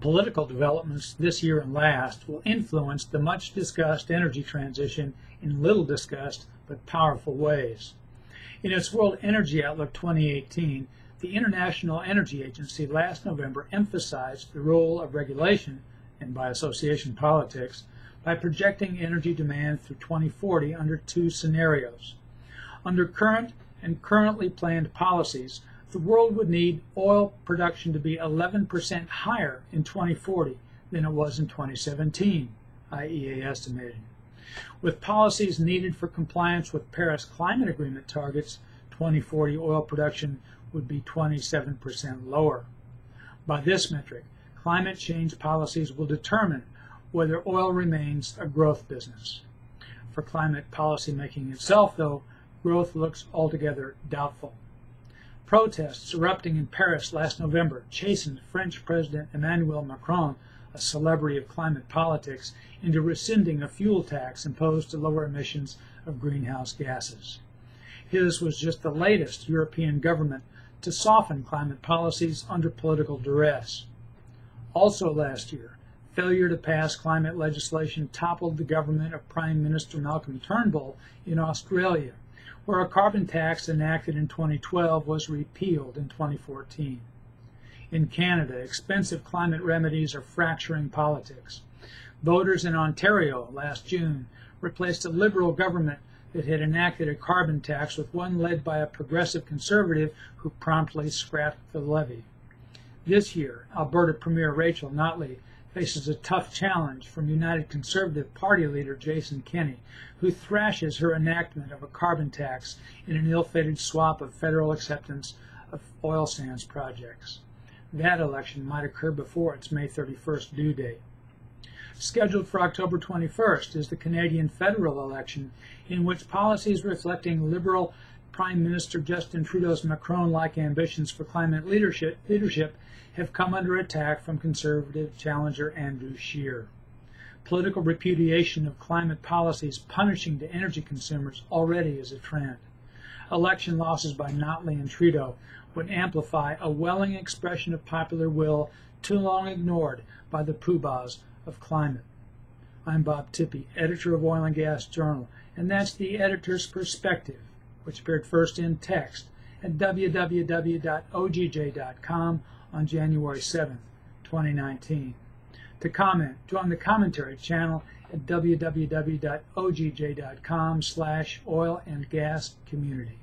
Political developments this year and last will influence the much discussed energy transition in little discussed but powerful ways. In its World Energy Outlook 2018, the International Energy Agency last November emphasized the role of regulation, and by association politics, by projecting energy demand through 2040 under two scenarios. Under current and currently planned policies, the world would need oil production to be 11% higher in 2040 than it was in 2017, IEA estimated. With policies needed for compliance with Paris Climate Agreement targets, 2040 oil production would be 27% lower. By this metric, climate change policies will determine whether oil remains a growth business. For climate policy making itself, though, growth looks altogether doubtful. Protests erupting in Paris last November chastened French President Emmanuel Macron, a celebrity of climate politics, into rescinding a fuel tax imposed to lower emissions of greenhouse gases. His was just the latest European government to soften climate policies under political duress. Also last year, failure to pass climate legislation toppled the government of Prime Minister Malcolm Turnbull in Australia, where a carbon tax enacted in 2012 was repealed in 2014. In Canada, expensive climate remedies are fracturing politics. Voters in Ontario last June replaced a Liberal government that had enacted a carbon tax with one led by a progressive Conservative who promptly scrapped the levy. This year, Alberta Premier Rachel Notley faces a tough challenge from United Conservative Party leader Jason Kenney, who thrashes her enactment of a carbon tax in an ill-fated swap of federal acceptance of oil sands projects. That election might occur before its May 31st due date. Scheduled for October 21st is the Canadian federal election, in which policies reflecting Liberal Prime Minister Justin Trudeau's Macron-like ambitions for climate leadership have come under attack from Conservative challenger Andrew Scheer. Political repudiation of climate policies punishing to energy consumers already is a trend. Election losses by Notley and Trudeau would amplify a welling expression of popular will too long ignored by the poobahs of climate. I'm Bob Tippie, editor of Oil and Gas Journal, and that's the editor's perspective, which appeared first in text at www.ogj.com on January 7th, 2019. To comment, join the commentary channel at www.ogj.com/oil and gas community.